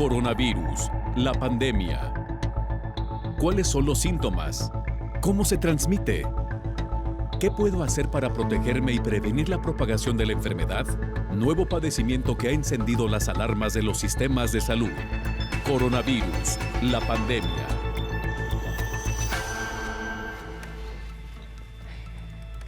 Coronavirus, la pandemia. ¿Cuáles son los síntomas? ¿Cómo se transmite? ¿Qué puedo hacer para protegerme y prevenir la propagación de la enfermedad? Nuevo padecimiento que ha encendido las alarmas de los sistemas de salud. Coronavirus, la pandemia.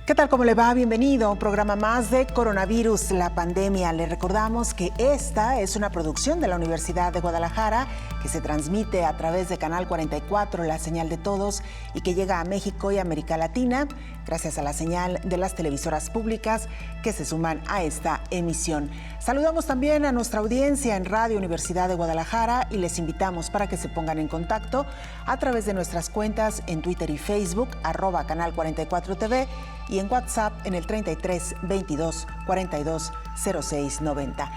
¿Qué tal? ¿Cómo le va? Bienvenido a un programa más de Coronavirus, la pandemia. Le recordamos que esta es una producción de la Universidad de Guadalajara que se transmite a través de Canal 44, la señal de todos, y que llega a México y América Latina gracias a la señal de las televisoras públicas que se suman a esta emisión. Saludamos también a nuestra audiencia en Radio Universidad de Guadalajara y les invitamos para que se pongan en contacto a través de nuestras cuentas en Twitter y Facebook, @Canal 44 TV, y en WhatsApp en el 33 22 42 06 90.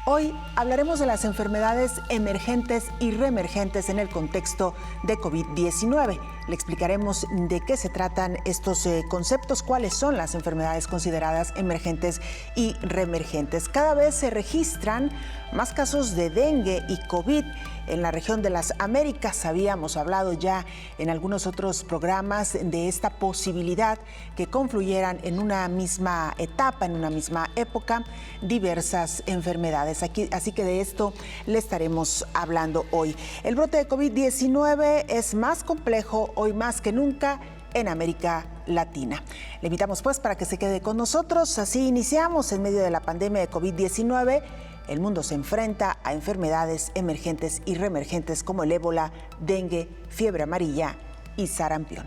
Hoy hablaremos de las enfermedades emergentes y reemergentes en el contexto de COVID-19. Le explicaremos de qué se tratan estos conceptos, cuáles son las enfermedades consideradas emergentes y reemergentes. Cada vez se registran más casos de dengue y COVID en la región de las Américas. Habíamos hablado ya en algunos otros programas de esta posibilidad que confluyeran en una misma etapa, en una misma época, diversas enfermedades. Así que de esto le estaremos hablando hoy. El brote de COVID-19 es más complejo hoy más que nunca en América Latina. Le invitamos pues para que se quede con nosotros. Así iniciamos en medio de la pandemia de COVID-19. El mundo se enfrenta a enfermedades emergentes y reemergentes como el ébola, dengue, fiebre amarilla y sarampión.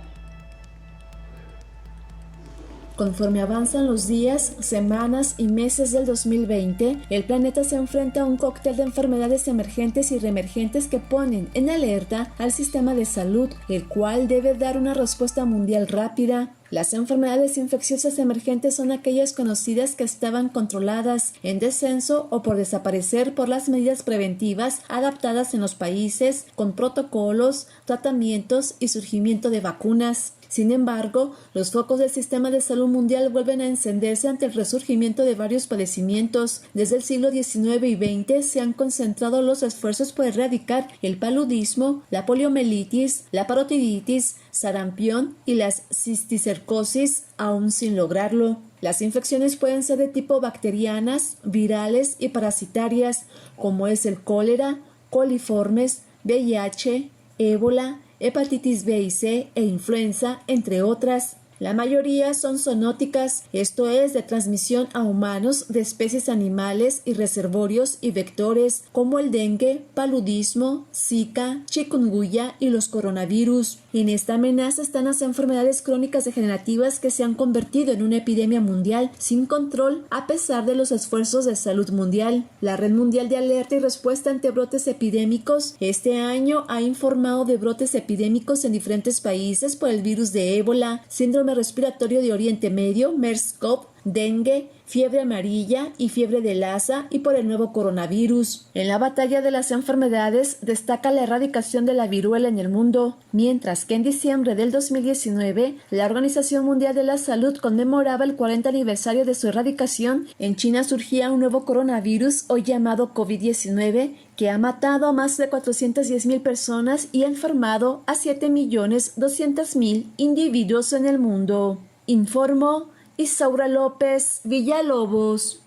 Conforme avanzan los días, semanas y meses del 2020, el planeta se enfrenta a un cóctel de enfermedades emergentes y reemergentes que ponen en alerta al sistema de salud, el cual debe dar una respuesta mundial rápida. Las enfermedades infecciosas emergentes son aquellas conocidas que estaban controladas, en descenso o por desaparecer por las medidas preventivas adaptadas en los países, con protocolos, tratamientos y surgimiento de vacunas. Sin embargo, los focos del sistema de salud mundial vuelven a encenderse ante el resurgimiento de varios padecimientos. Desde el siglo XIX y XX se han concentrado los esfuerzos por erradicar el paludismo, la poliomielitis, la parotiditis, sarampión y las cisticercosis, aún sin lograrlo. Las infecciones pueden ser de tipo bacterianas, virales y parasitarias, como es el cólera, coliformes, VIH, ébola, hepatitis B y C e influenza, entre otras. La mayoría son zoonóticas, esto es, de transmisión a humanos de especies animales y reservorios y vectores, como el dengue, paludismo, zika, chikungunya y los coronavirus. En esta amenaza están las enfermedades crónicas degenerativas que se han convertido en una epidemia mundial sin control a pesar de los esfuerzos de salud mundial. La Red Mundial de Alerta y Respuesta ante Brotes Epidémicos este año ha informado de brotes epidémicos en diferentes países por el virus de ébola, síndrome respiratorio de Oriente Medio, MERS-CoV, dengue, fiebre amarilla y fiebre de Lassa y por el nuevo coronavirus. En la batalla de las enfermedades destaca la erradicación de la viruela en el mundo, mientras que en diciembre del 2019 la Organización Mundial de la Salud conmemoraba el 40 aniversario de su erradicación. En China surgía un nuevo coronavirus, hoy llamado COVID-19, que ha matado a más de 410,000 personas y ha enfermado a 7,200,000 individuos en el mundo. Informó Isaura López Villalobos.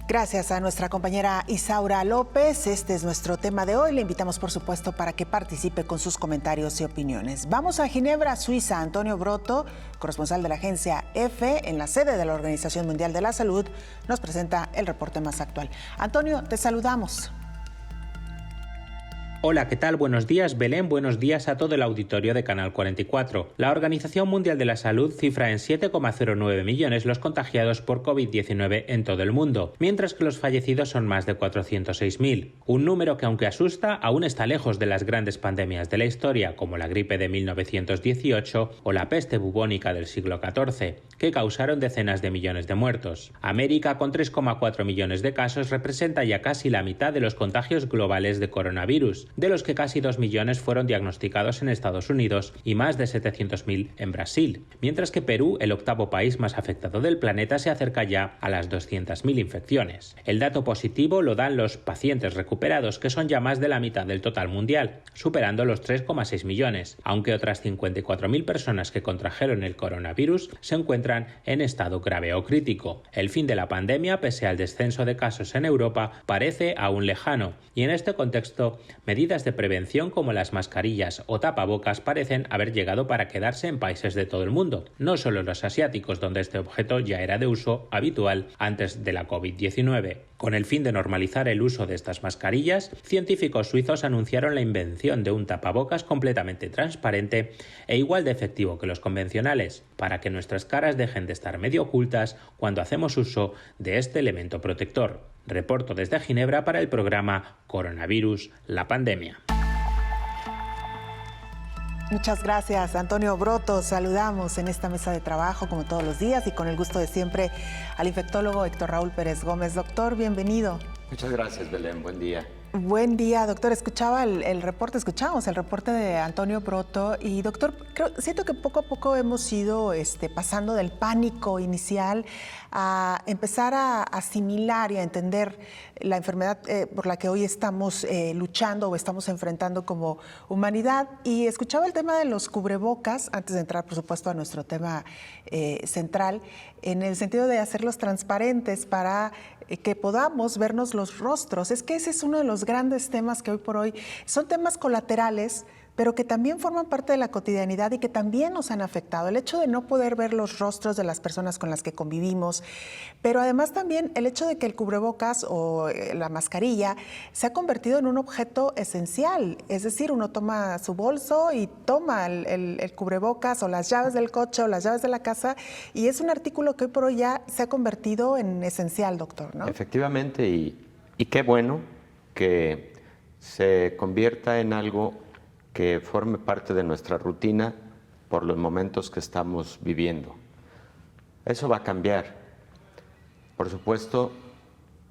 Gracias a nuestra compañera Isaura López. Este es nuestro tema de hoy. Le invitamos, por supuesto, para que participe con sus comentarios y opiniones. Vamos a Ginebra, Suiza. Antonio Broto, corresponsal de la agencia EFE en la sede de la Organización Mundial de la Salud, nos presenta el reporte más actual. Antonio, te saludamos. Hola, ¿qué tal? Buenos días, Belén. Buenos días a todo el auditorio de Canal 44. La Organización Mundial de la Salud cifra en 7,09 millones los contagiados por COVID-19 en todo el mundo, mientras que los fallecidos son más de 406,000. Un número que, aunque asusta, aún está lejos de las grandes pandemias de la historia, como la gripe de 1918 o la peste bubónica del siglo XIV, que causaron decenas de millones de muertos. América, con 3,4 millones de casos, representa ya casi la mitad de los contagios globales de coronavirus, de los que casi 2 millones fueron diagnosticados en Estados Unidos y más de 700.000 en Brasil, mientras que Perú, el octavo país más afectado del planeta, se acerca ya a las 200.000 infecciones. El dato positivo lo dan los pacientes recuperados, que son ya más de la mitad del total mundial, superando los 3,6 millones, aunque otras 54.000 personas que contrajeron el coronavirus se encuentran en estado grave o crítico. El fin de la pandemia, pese al descenso de casos en Europa, parece aún lejano, y en este contexto, medidas de prevención como las mascarillas o tapabocas parecen haber llegado para quedarse en países de todo el mundo, no solo los asiáticos, donde este objeto ya era de uso habitual antes de la COVID-19. Con el fin de normalizar el uso de estas mascarillas, científicos suizos anunciaron la invención de un tapabocas completamente transparente e igual de efectivo que los convencionales, para que nuestras caras dejen de estar medio ocultas cuando hacemos uso de este elemento protector. Reporto desde Ginebra para el programa Coronavirus, la pandemia. Muchas gracias, Antonio Broto. Saludamos en esta mesa de trabajo, como todos los días, y con el gusto de siempre al infectólogo Héctor Raúl Pérez Gómez. Doctor, bienvenido. Muchas gracias, Belén. Buen día. Buen día, doctor. Escuchamos el reporte de Antonio Broto y, doctor, siento que poco a poco hemos ido pasando del pánico inicial a empezar a asimilar y a entender la enfermedad por la que hoy estamos luchando o estamos enfrentando como humanidad. Y escuchaba el tema de los cubrebocas, antes de entrar, por supuesto, a nuestro tema central, en el sentido de hacerlos transparentes para que podamos vernos los rostros. Es que ese es uno de los grandes temas que hoy por hoy son temas colaterales, pero que también forman parte de la cotidianidad y que también nos han afectado. El hecho de no poder ver los rostros de las personas con las que convivimos, pero además también el hecho de que el cubrebocas o la mascarilla se ha convertido en un objeto esencial. Es decir, uno toma su bolso y toma el cubrebocas o las llaves del coche o las llaves de la casa, y es un artículo que hoy por hoy ya se ha convertido en esencial, doctor, ¿no? Efectivamente, y qué bueno que se convierta en algo que forme parte de nuestra rutina por los momentos que estamos viviendo. Eso va a cambiar. Por supuesto,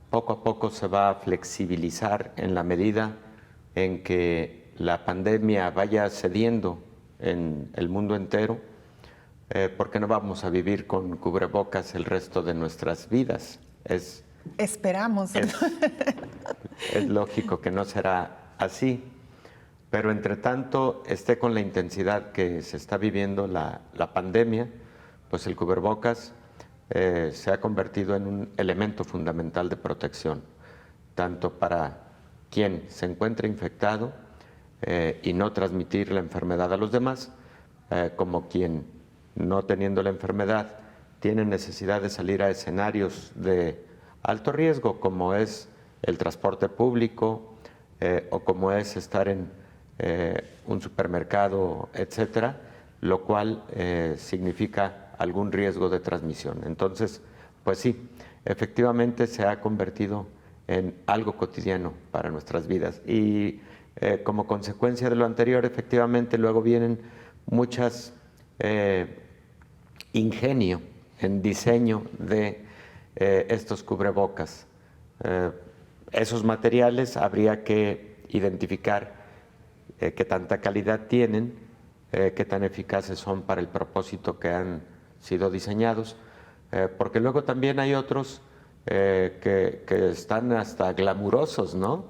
poco a poco se va a flexibilizar en la medida en que la pandemia vaya cediendo en el mundo entero, porque no vamos a vivir con cubrebocas el resto de nuestras vidas. Esperamos. Es lógico que no será así. Pero entre tanto esté con la intensidad que se está viviendo la pandemia, pues el cubrebocas se ha convertido en un elemento fundamental de protección, tanto para quien se encuentre infectado y no transmitir la enfermedad a los demás, como quien, no teniendo la enfermedad, tiene necesidad de salir a escenarios de alto riesgo, como es el transporte público o como es estar en un supermercado, etcétera, lo cual significa algún riesgo de transmisión. Entonces, pues sí, efectivamente se ha convertido en algo cotidiano para nuestras vidas y como consecuencia de lo anterior, efectivamente luego vienen muchas ingenio en diseño de estos cubrebocas. Esos materiales habría que identificar qué tanta calidad tienen, qué tan eficaces son para el propósito que han sido diseñados, porque luego también hay otros que están hasta glamurosos, ¿no?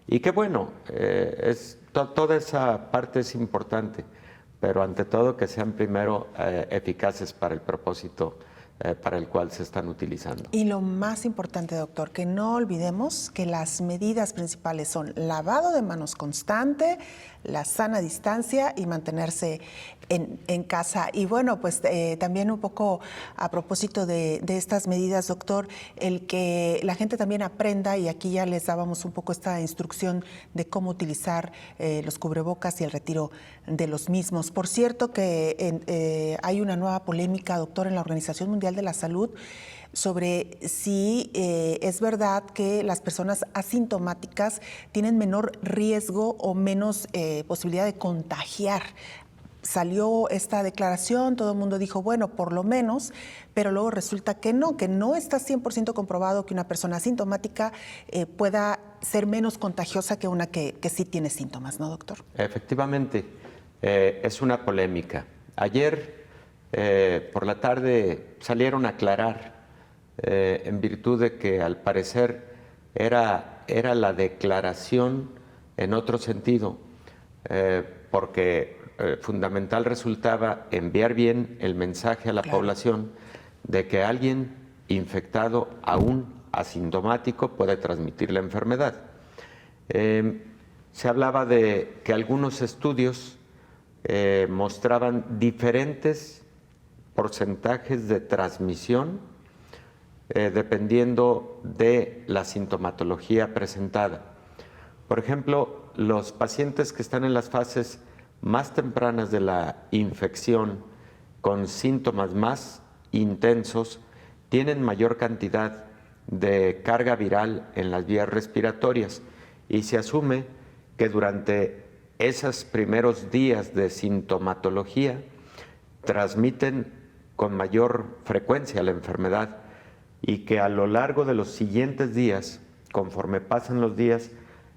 Y que bueno, toda esa parte es importante, pero ante todo que sean primero eficaces para el propósito para el cual se están utilizando. Y lo más importante, doctor, que no olvidemos que las medidas principales son lavado de manos constante, la sana distancia y mantenerse en casa. Y bueno, pues también un poco a propósito de estas medidas, doctor, el que la gente también aprenda, y aquí ya les dábamos un poco esta instrucción de cómo utilizar los cubrebocas y el retiro de los mismos. Por cierto que hay una nueva polémica, doctor, en la Organización Mundial de la Salud sobre si es verdad que las personas asintomáticas tienen menor riesgo o menos posibilidad de contagiar. Salió esta declaración, todo el mundo dijo, bueno, por lo menos, pero luego resulta que no está 100% comprobado que una persona asintomática pueda ser menos contagiosa que una que sí tiene síntomas, ¿no, doctor? Efectivamente, es una polémica. Ayer por la tarde salieron a aclarar en virtud de que al parecer era la declaración en otro sentido, porque fundamental resultaba enviar bien el mensaje a la población de que alguien infectado, aún asintomático, puede transmitir la enfermedad. Se hablaba de que algunos estudios mostraban diferentes porcentajes de transmisión dependiendo de la sintomatología presentada. Por ejemplo, los pacientes que están en las fases más tempranas de la infección, con síntomas más intensos, tienen mayor cantidad de carga viral en las vías respiratorias y se asume que durante esos primeros días de sintomatología transmiten con mayor frecuencia la enfermedad y que a lo largo de los siguientes días, conforme pasan los días,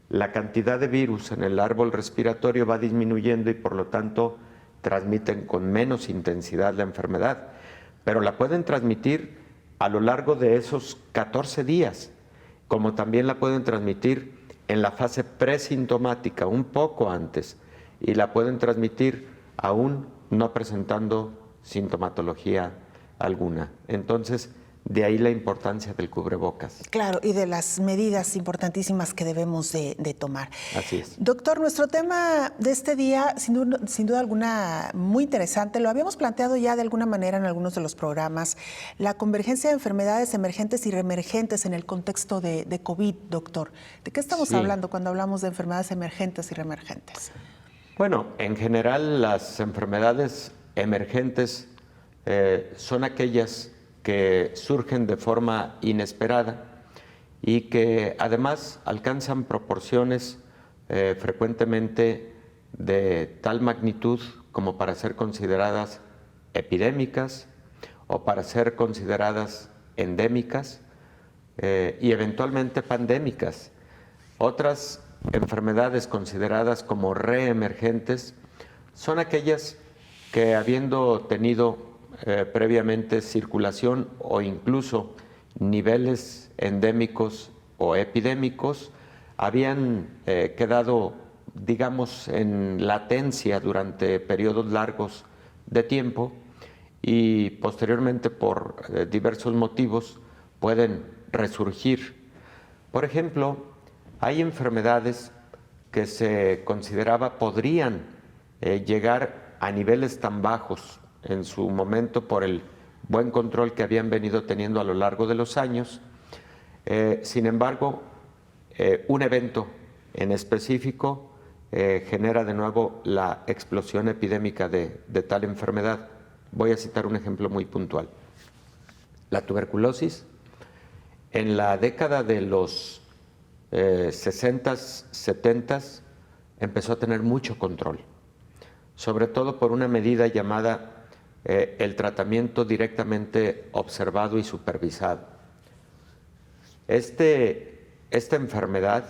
la cantidad de virus en el árbol respiratorio va disminuyendo y por lo tanto transmiten con menos intensidad la enfermedad, pero la pueden transmitir a lo largo de esos 14 días, como también la pueden transmitir en la fase presintomática, un poco antes, y la pueden transmitir aún no presentando sintomatología alguna. Entonces, de ahí la importancia del cubrebocas. Claro, y de las medidas importantísimas que debemos de tomar. Así es. Doctor, nuestro tema de este día, sin duda alguna, muy interesante. Lo habíamos planteado ya de alguna manera en algunos de los programas. La convergencia de enfermedades emergentes y reemergentes en el contexto de COVID, doctor. ¿De qué estamos hablando cuando hablamos de enfermedades emergentes y reemergentes? Bueno, en general las enfermedades emergentes son aquellas que surgen de forma inesperada y que además alcanzan proporciones frecuentemente de tal magnitud como para ser consideradas epidémicas o para ser consideradas endémicas y eventualmente pandémicas. Otras enfermedades consideradas como reemergentes son aquellas que, habiendo tenido previamente circulación o incluso niveles endémicos o epidémicos, habían quedado, digamos, en latencia durante periodos largos de tiempo y posteriormente por diversos motivos pueden resurgir. Por ejemplo, hay enfermedades que se consideraba podrían llegar a niveles tan bajos en su momento por el buen control que habían venido teniendo a lo largo de los años. Sin embargo, un evento en específico genera de nuevo la explosión epidémica de tal enfermedad. Voy a citar un ejemplo muy puntual. La tuberculosis, en la década de los 60s, 70s, empezó a tener mucho control, sobre todo por una medida llamada el tratamiento directamente observado y supervisado. Esta enfermedad,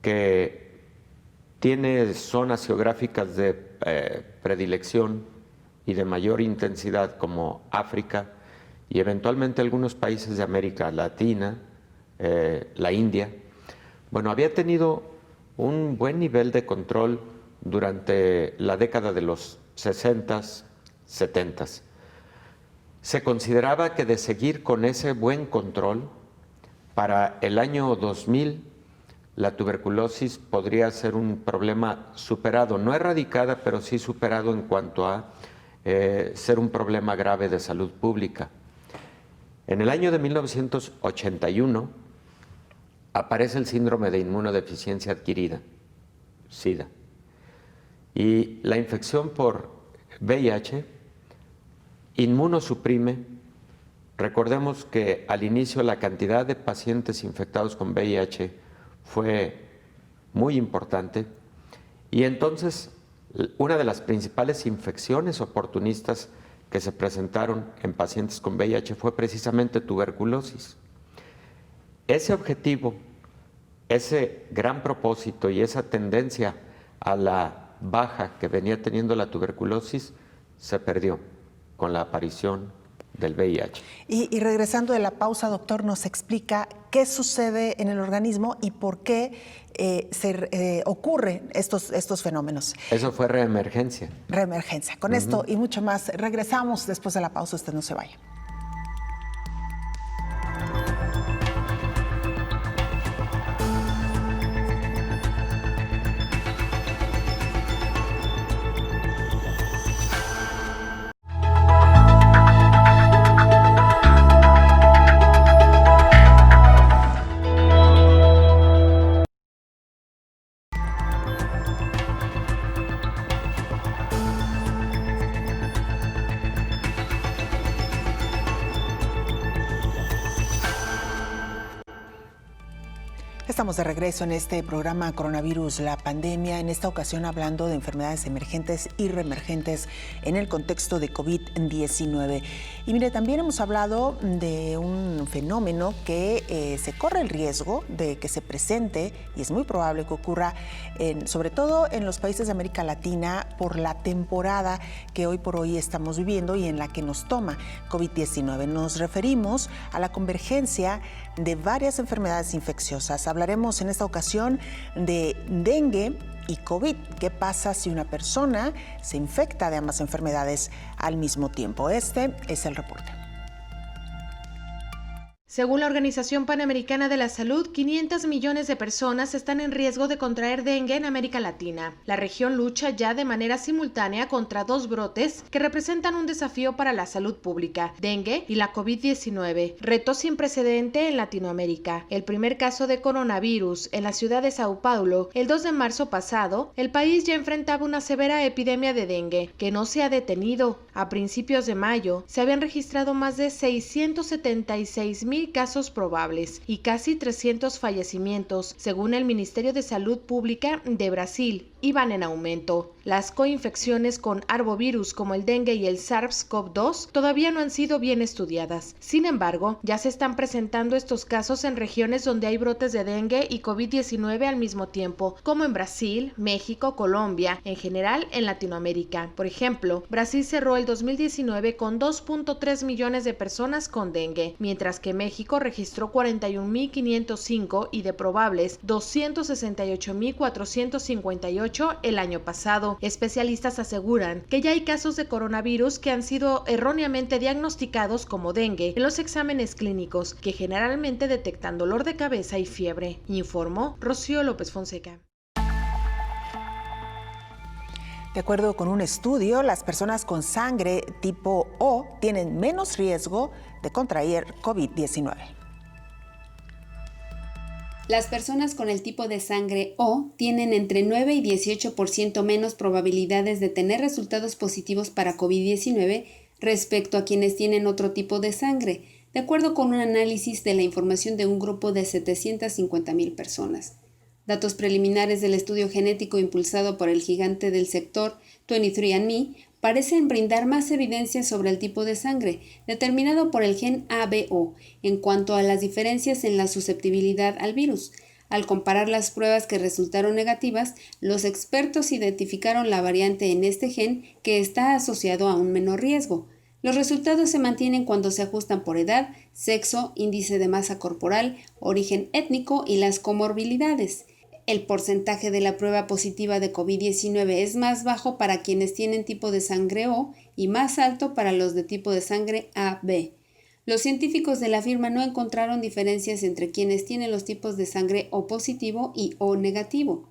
que tiene zonas geográficas de predilección y de mayor intensidad como África y eventualmente algunos países de América Latina, la India, bueno, había tenido un buen nivel de control durante la década de los 60s, 70s. Se consideraba que de seguir con ese buen control, para el año 2000 la tuberculosis podría ser un problema superado, no erradicada, pero sí superado en cuanto a ser un problema grave de salud pública. En el año de 1981 aparece el síndrome de inmunodeficiencia adquirida, SIDA, y la infección por VIH inmunosuprime. Recordemos que al inicio la cantidad de pacientes infectados con VIH fue muy importante y entonces una de las principales infecciones oportunistas que se presentaron en pacientes con VIH fue precisamente tuberculosis. Ese objetivo ese gran propósito y esa tendencia a la baja que venía teniendo la tuberculosis se perdió con la aparición del VIH. Y regresando de la pausa, doctor, nos explica qué sucede en el organismo y por qué ocurren estos fenómenos. Eso fue reemergencia. Reemergencia. Con esto y mucho más, regresamos después de la pausa, usted no se vaya. Estamos de regreso en este programa Coronavirus, la pandemia, en esta ocasión hablando de enfermedades emergentes y reemergentes en el contexto de COVID-19. Y mire, también hemos hablado de un fenómeno que se corre el riesgo de que se presente, y es muy probable que ocurra, sobre todo en los países de América Latina, por la temporada que hoy por hoy estamos viviendo y en la que nos toma COVID-19. Nos referimos a la convergencia de varias enfermedades infecciosas. Hablaremos en esta ocasión de dengue y COVID. ¿Qué pasa si una persona se infecta de ambas enfermedades al mismo tiempo? Este es el reporte. Según la Organización Panamericana de la Salud, 500 millones de personas están en riesgo de contraer dengue en América Latina. La región lucha ya de manera simultánea contra dos brotes que representan un desafío para la salud pública, dengue y la COVID-19, reto sin precedente en Latinoamérica. El primer caso de coronavirus en la ciudad de Sao Paulo, el 2 de marzo pasado, el país ya enfrentaba una severa epidemia de dengue, que no se ha detenido. A principios de mayo, se habían registrado más de 676,000 casos probables y casi 300 fallecimientos, según el Ministerio de Salud Pública de Brasil, y van en aumento. Las coinfecciones con arbovirus como el dengue y el SARS-CoV-2 todavía no han sido bien estudiadas. Sin embargo, ya se están presentando estos casos en regiones donde hay brotes de dengue y COVID-19 al mismo tiempo, como en Brasil, México, Colombia, en general en Latinoamérica. Por ejemplo, Brasil cerró el 2019 con 2.3 millones de personas con dengue, mientras que México registró 41,505 y de probables 268,458 el año pasado. Especialistas aseguran que ya hay casos de coronavirus que han sido erróneamente diagnosticados como dengue en los exámenes clínicos, que generalmente detectan dolor de cabeza y fiebre, informó Rocío López Fonseca. De acuerdo con un estudio, las personas con sangre tipo O tienen menos riesgo de contraer COVID-19. Las personas con el tipo de sangre O tienen entre 9 y 18% menos probabilidades de tener resultados positivos para COVID-19 respecto a quienes tienen otro tipo de sangre, de acuerdo con un análisis de la información de un grupo de 750,000 personas. Datos preliminares del estudio genético impulsado por el gigante del sector 23andMe parecen brindar más evidencia sobre el tipo de sangre, determinado por el gen ABO, en cuanto a las diferencias en la susceptibilidad al virus. Al comparar las pruebas que resultaron negativas, los expertos identificaron la variante en este gen que está asociado a un menor riesgo. Los resultados se mantienen cuando se ajustan por edad, sexo, índice de masa corporal, origen étnico y las comorbilidades. El porcentaje de la prueba positiva de COVID-19 es más bajo para quienes tienen tipo de sangre O y más alto para los de tipo de sangre AB. Los científicos de la firma no encontraron diferencias entre quienes tienen los tipos de sangre O positivo y O negativo.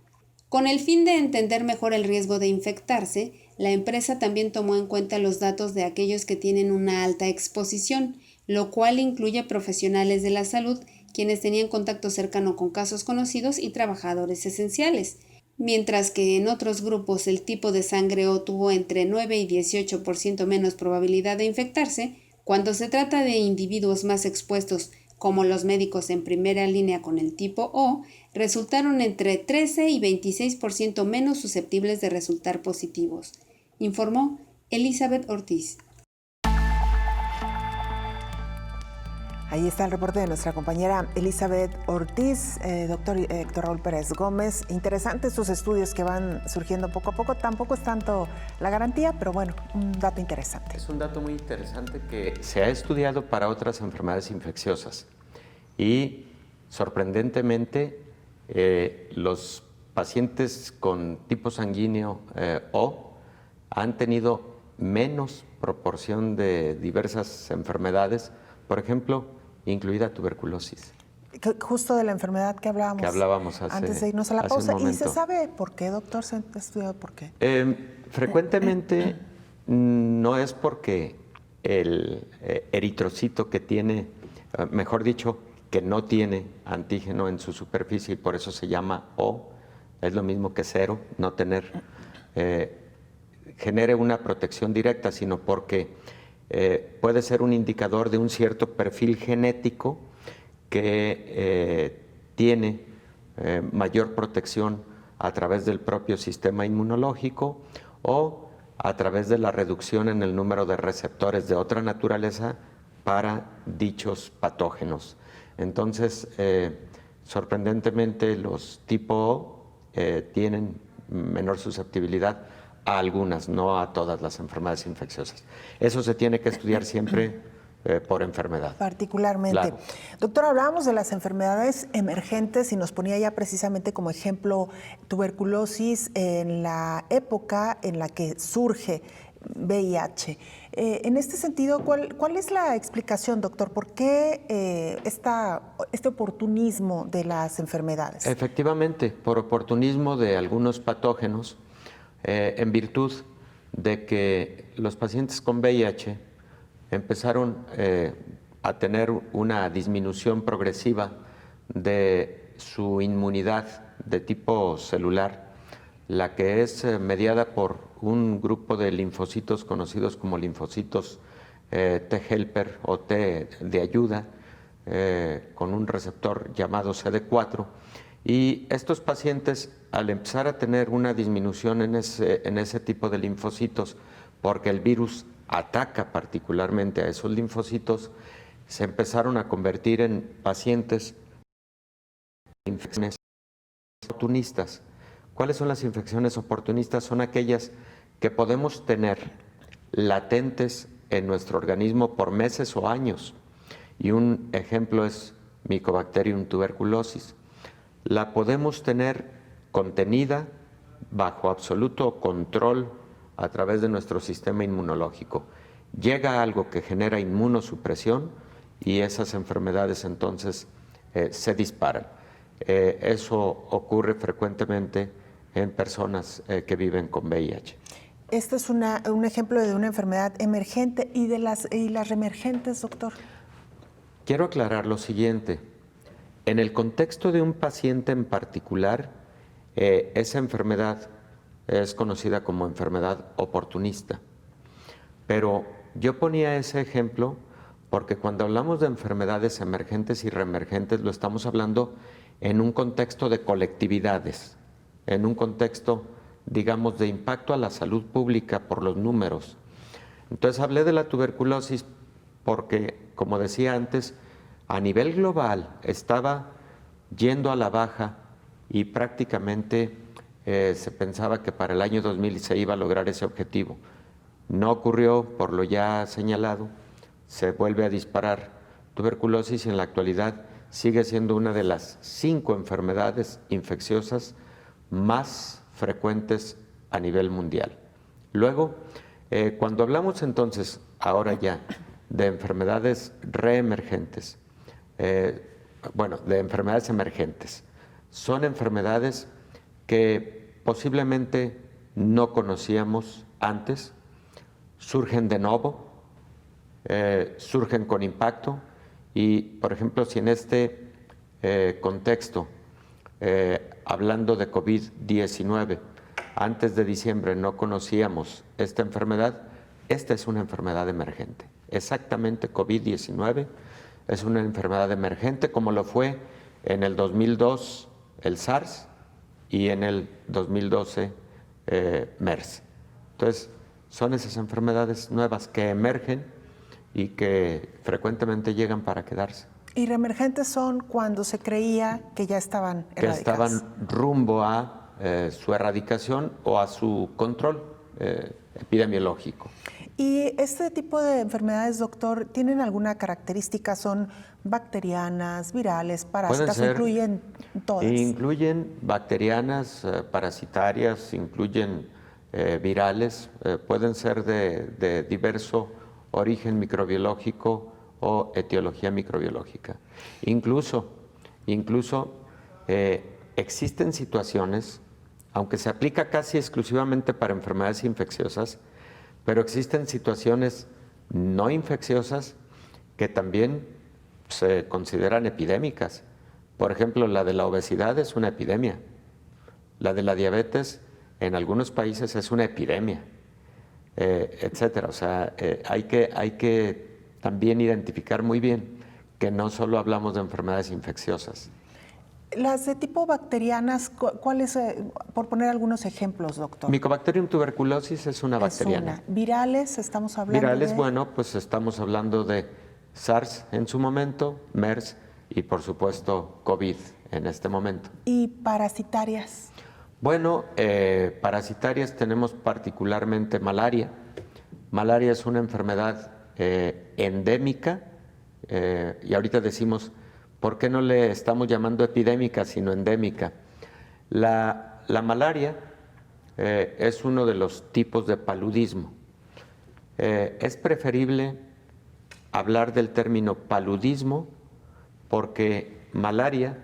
Con el fin de entender mejor el riesgo de infectarse, la empresa también tomó en cuenta los datos de aquellos que tienen una alta exposición, lo cual incluye profesionales de la salud, quienes tenían contacto cercano con casos conocidos y trabajadores esenciales, mientras que en otros grupos el tipo de sangre O tuvo entre 9 y 18% menos probabilidad de infectarse. Cuando se trata de individuos más expuestos, como los médicos en primera línea con el tipo O, resultaron entre 13 y 26% menos susceptibles de resultar positivos, informó Elizabeth Ortiz. Ahí está el reporte de nuestra compañera Elizabeth Ortiz, doctor Héctor Raúl Pérez Gómez. Interesantes estos estudios que van surgiendo poco a poco. Tampoco es tanto la garantía, pero bueno, un dato interesante. Es un dato muy interesante que se ha estudiado para otras enfermedades infecciosas y sorprendentemente los pacientes con tipo sanguíneo O han tenido menos proporción de diversas enfermedades, por ejemplo, incluida tuberculosis. Justo de la enfermedad que hablábamos antes de irnos a la pausa. ¿Y se sabe por qué, doctor? ¿Se ha estudiado por qué? Frecuentemente no es porque el eritrocito que tiene, mejor dicho, que no tiene antígeno en su superficie y por eso se llama O, es lo mismo que cero, no tener, genere una protección directa, sino porque puede ser un indicador de un cierto perfil genético que tiene mayor protección a través del propio sistema inmunológico o a través de la reducción en el número de receptores de otra naturaleza para dichos patógenos. Entonces, sorprendentemente, los tipo O tienen menor susceptibilidad a algunas, no a todas las enfermedades infecciosas. Eso se tiene que estudiar siempre por enfermedad. Particularmente. Claro. Doctor, hablábamos de las enfermedades emergentes y nos ponía ya precisamente como ejemplo tuberculosis en la época en la que surge VIH. En este sentido, ¿cuál es la explicación, doctor? ¿Por qué este oportunismo de las enfermedades? Efectivamente, por oportunismo de algunos patógenos, en virtud de que los pacientes con VIH empezaron a tener una disminución progresiva de su inmunidad de tipo celular, la que es mediada por un grupo de linfocitos conocidos como linfocitos T-helper o T de ayuda, con un receptor llamado CD4. Y estos pacientes, al empezar a tener una disminución en ese tipo de linfocitos, porque el virus ataca particularmente a esos linfocitos, se empezaron a convertir en pacientes con infecciones oportunistas. ¿Cuáles son las infecciones oportunistas? Son aquellas que podemos tener latentes en nuestro organismo por meses o años. Y un ejemplo es Mycobacterium tuberculosis. La podemos tener contenida bajo absoluto control a través de nuestro sistema inmunológico. Llega algo que genera inmunosupresión y esas enfermedades entonces se disparan. Eso ocurre frecuentemente en personas que viven con VIH. Este es un ejemplo de una enfermedad emergente y las reemergentes, doctor. Quiero aclarar lo siguiente. En el contexto de un paciente en particular, esa enfermedad es conocida como enfermedad oportunista. Pero yo ponía ese ejemplo porque cuando hablamos de enfermedades emergentes y reemergentes lo estamos hablando en un contexto de colectividades, en un contexto, digamos, de impacto a la salud pública por los números. Entonces hablé de la tuberculosis porque, como decía antes, a nivel global estaba yendo a la baja y prácticamente se pensaba que para el año 2000 se iba a lograr ese objetivo. No ocurrió por lo ya señalado, se vuelve a disparar tuberculosis y en la actualidad sigue siendo una de las 5 enfermedades infecciosas más frecuentes a nivel mundial. Luego, cuando hablamos entonces, ahora ya, de enfermedades reemergentes, de enfermedades emergentes, son enfermedades que posiblemente no conocíamos antes, surgen de nuevo, surgen con impacto y, por ejemplo, si en este contexto, hablando de COVID-19, antes de diciembre no conocíamos esta enfermedad, esta es una enfermedad emergente. Exactamente, COVID-19 es una enfermedad emergente como lo fue en el 2002 el SARS y en el 2012 MERS. Entonces, son esas enfermedades nuevas que emergen y que frecuentemente llegan para quedarse. Y reemergentes son cuando se creía que ya estaban erradicadas. Que estaban rumbo a su erradicación o a su control epidemiológico. ¿Y este tipo de enfermedades, doctor, tienen alguna característica? ¿Son bacterianas, virales, parásitas? ¿O incluyen todas? Incluyen bacterianas, parasitarias, incluyen virales, pueden ser de diverso origen microbiológico o etiología microbiológica. Incluso existen situaciones, aunque se aplica casi exclusivamente para enfermedades infecciosas, pero existen situaciones no infecciosas que también se consideran epidémicas. Por ejemplo, la de la obesidad es una epidemia. La de la diabetes en algunos países es una epidemia, etcétera. O sea, hay que también identificar muy bien que no solo hablamos de enfermedades infecciosas. Las de tipo bacterianas, ¿cuáles, por poner algunos ejemplos, doctor? Mycobacterium tuberculosis es una bacteriana. ¿Virales estamos hablando Virales, de? bueno, pues estamos hablando de SARS en su momento, MERS y por supuesto COVID en este momento. ¿Y parasitarias? Bueno, parasitarias tenemos particularmente malaria. Malaria es una enfermedad endémica y ahorita decimos, ¿por qué no le estamos llamando epidémica sino endémica? La malaria es uno de los tipos de paludismo. Es preferible hablar del término paludismo porque malaria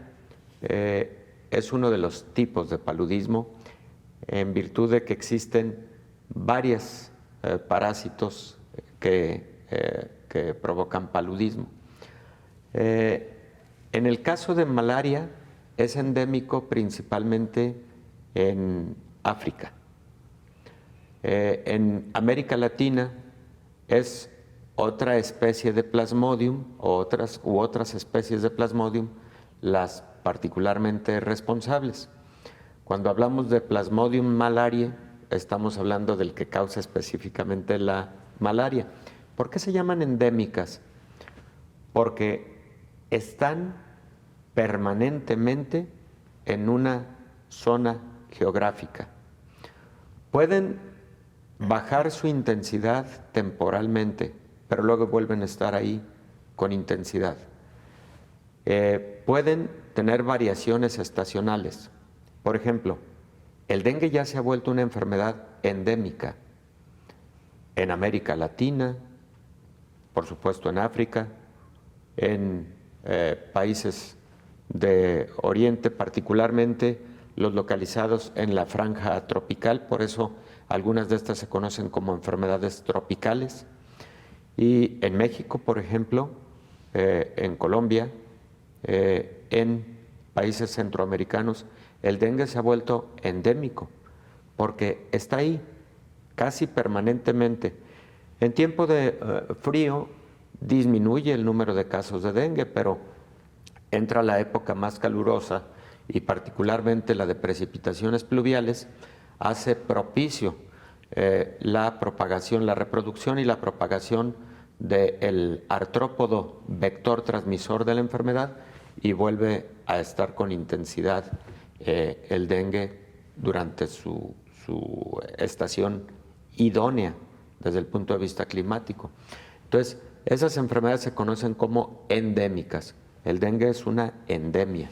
es uno de los tipos de paludismo en virtud de que existen varios parásitos que provocan paludismo. En el caso de malaria es endémico principalmente en África. En América Latina es otra especie de Plasmodium u otras especies de Plasmodium las particularmente responsables. Cuando hablamos de Plasmodium malariae, estamos hablando del que causa específicamente la malaria. ¿Por qué se llaman endémicas? Porque están permanentemente en una zona geográfica. Pueden bajar su intensidad temporalmente, pero luego vuelven a estar ahí con intensidad. Pueden tener variaciones estacionales. Por ejemplo, el dengue ya se ha vuelto una enfermedad endémica en América Latina, por supuesto en África, en países de Oriente, particularmente los localizados en la franja tropical, por eso algunas de estas se conocen como enfermedades tropicales. Y en México, por ejemplo, en Colombia, en países centroamericanos, el dengue se ha vuelto endémico porque está ahí casi permanentemente. En tiempo de frío disminuye el número de casos de dengue, pero entra la época más calurosa y particularmente la de precipitaciones pluviales hace propicio la propagación, la reproducción y la propagación del artrópodo vector transmisor de la enfermedad y vuelve a estar con intensidad el dengue durante su estación idónea desde el punto de vista climático. Entonces, esas enfermedades se conocen como endémicas. El dengue es una endemia.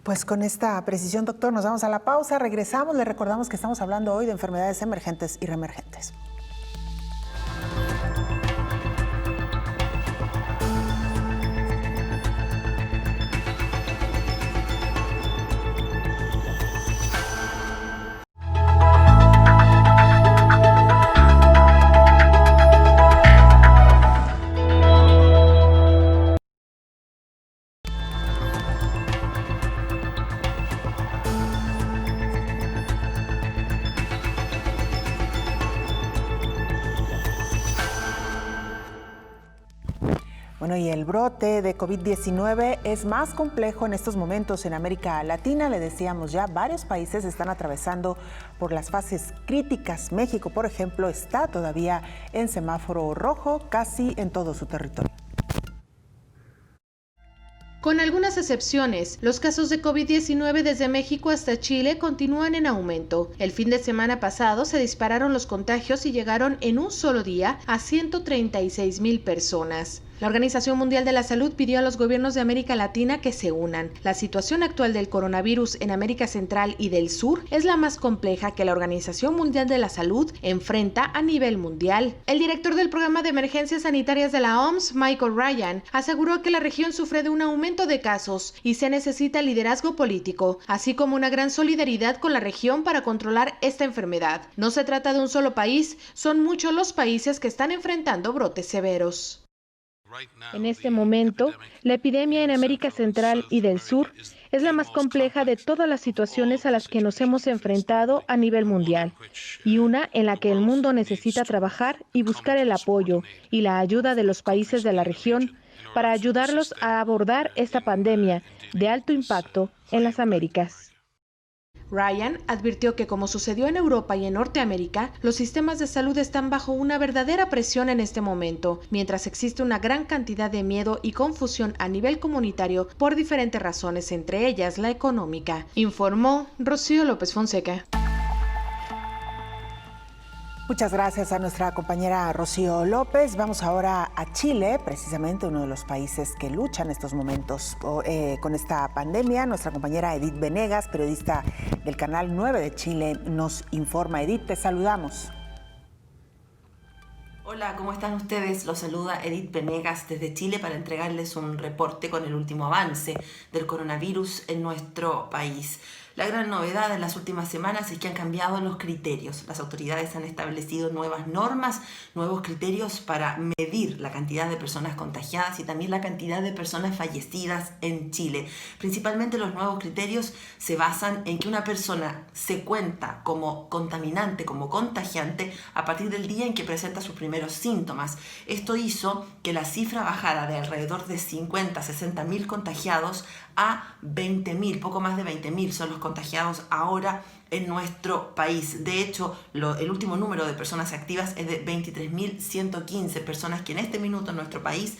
Pues con esta precisión, doctor, nos vamos a la pausa, regresamos, le recordamos que estamos hablando hoy de enfermedades emergentes y reemergentes. Bueno, y el brote de COVID-19 es más complejo en estos momentos en América Latina. Le decíamos ya, varios países están atravesando por las fases críticas. México, por ejemplo, está todavía en semáforo rojo casi en todo su territorio. Con algunas excepciones, los casos de COVID-19 desde México hasta Chile continúan en aumento. El fin de semana pasado se dispararon los contagios y llegaron en un solo día a 136,000 personas. La Organización Mundial de la Salud pidió a los gobiernos de América Latina que se unan. La situación actual del coronavirus en América Central y del Sur es la más compleja que la Organización Mundial de la Salud enfrenta a nivel mundial. El director del Programa de Emergencias Sanitarias de la OMS, Michael Ryan, aseguró que la región sufre de un aumento de casos y se necesita liderazgo político, así como una gran solidaridad con la región para controlar esta enfermedad. No se trata de un solo país, son muchos los países que están enfrentando brotes severos. En este momento, la epidemia en América Central y del Sur es la más compleja de todas las situaciones a las que nos hemos enfrentado a nivel mundial, y una en la que el mundo necesita trabajar y buscar el apoyo y la ayuda de los países de la región para ayudarlos a abordar esta pandemia de alto impacto en las Américas. Ryan advirtió que, como sucedió en Europa y en Norteamérica, los sistemas de salud están bajo una verdadera presión en este momento, mientras existe una gran cantidad de miedo y confusión a nivel comunitario por diferentes razones, entre ellas la económica, informó Rocío López Fonseca. Muchas gracias a nuestra compañera Rocío López. Vamos ahora a Chile, precisamente uno de los países que luchan en estos momentos con esta pandemia. Nuestra compañera Edith Venegas, periodista del Canal 9 de Chile, nos informa. Edith, te saludamos. Hola, ¿cómo están ustedes? Los saluda Edith Venegas desde Chile para entregarles un reporte con el último avance del coronavirus en nuestro país. La gran novedad en las últimas semanas es que han cambiado los criterios. Las autoridades han establecido nuevas normas, nuevos criterios para medir la cantidad de personas contagiadas y también la cantidad de personas fallecidas en Chile. Principalmente los nuevos criterios se basan en que una persona se cuenta como contaminante, como contagiante, a partir del día en que presenta sus primeros síntomas. Esto hizo que la cifra bajara de alrededor de 50, 60,000 contagiados a 20,000, poco más de 20,000 son los contagiados ahora en nuestro país. De hecho, el último número de personas activas es de 23,115 personas que en este minuto en nuestro país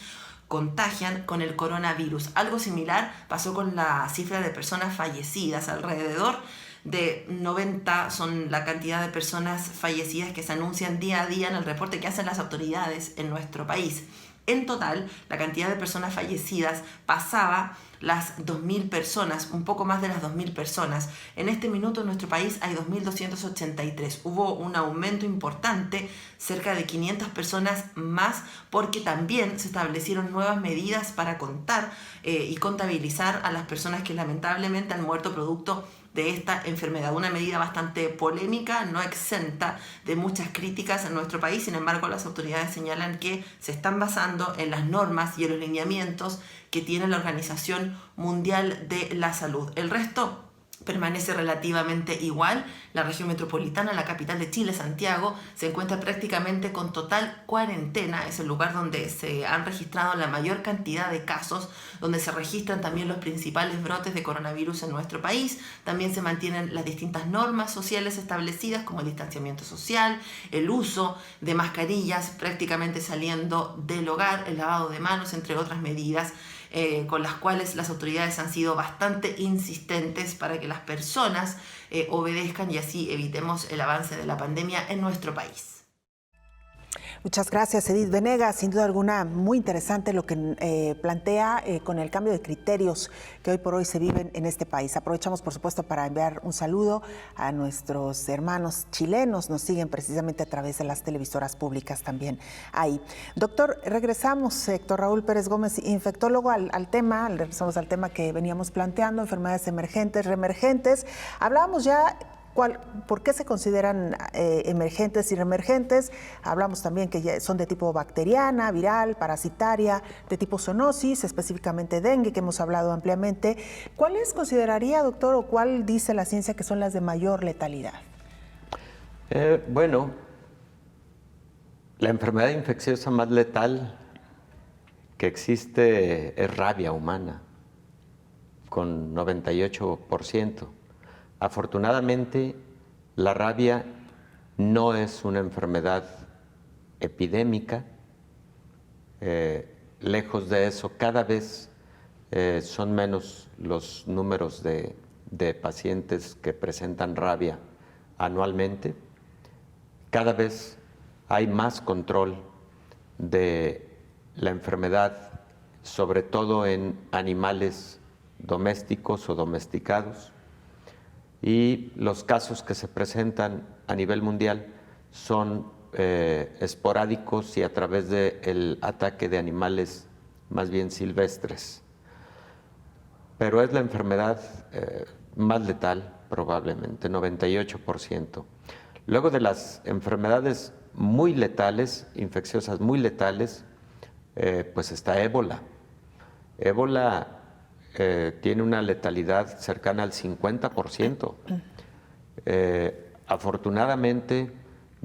contagian con el coronavirus. Algo similar pasó con la cifra de personas fallecidas. Alrededor de 90 son la cantidad de personas fallecidas que se anuncian día a día en el reporte que hacen las autoridades en nuestro país. En total, la cantidad de personas fallecidas pasaba las 2.000 personas, un poco más de las 2.000 personas. En este minuto en nuestro país hay 2.283. Hubo un aumento importante, cerca de 500 personas más, porque también se establecieron nuevas medidas para contar y contabilizar a las personas que lamentablemente han muerto producto de esta enfermedad. Una medida bastante polémica, no exenta de muchas críticas en nuestro país. Sin embargo, las autoridades señalan que se están basando en las normas y en los lineamientos que tiene la Organización Mundial de la Salud. El resto permanece relativamente igual. La región metropolitana, la capital de Chile, Santiago, se encuentra prácticamente con total cuarentena. Es el lugar donde se han registrado la mayor cantidad de casos, donde se registran también los principales brotes de coronavirus en nuestro país. También se mantienen las distintas normas sociales establecidas, como el distanciamiento social, el uso de mascarillas prácticamente saliendo del hogar, el lavado de manos, entre otras medidas con las cuales las autoridades han sido bastante insistentes para que las personas obedezcan y así evitemos el avance de la pandemia en nuestro país. Muchas gracias, Edith Venegas. Sin duda alguna, muy interesante lo que plantea con el cambio de criterios que hoy por hoy se viven en este país. Aprovechamos, por supuesto, para enviar un saludo a nuestros hermanos chilenos. Nos siguen precisamente a través de las televisoras públicas también ahí. Doctor, regresamos, Héctor Raúl Pérez Gómez, infectólogo, regresamos al tema que veníamos planteando, enfermedades emergentes, reemergentes. Hablábamos ya ¿por qué se consideran emergentes y reemergentes? Hablamos también que son de tipo bacteriana, viral, parasitaria, de tipo zoonosis, específicamente dengue, que hemos hablado ampliamente. ¿Cuáles consideraría, doctor, o cuál dice la ciencia que son las de mayor letalidad? Bueno, la enfermedad infecciosa más letal que existe es rabia humana, con 98%. Afortunadamente, la rabia no es una enfermedad epidémica. Lejos de eso, cada vez son menos los números de pacientes que presentan rabia anualmente. Cada vez hay más control de la enfermedad, sobre todo en animales domésticos o domesticados, y los casos que se presentan a nivel mundial son esporádicos y a través del ataque de animales más bien silvestres. Pero es la enfermedad más letal, probablemente, 98%. Luego de las enfermedades muy letales, infecciosas muy letales, pues está ébola. Ébola tiene una letalidad cercana al 50%. Afortunadamente,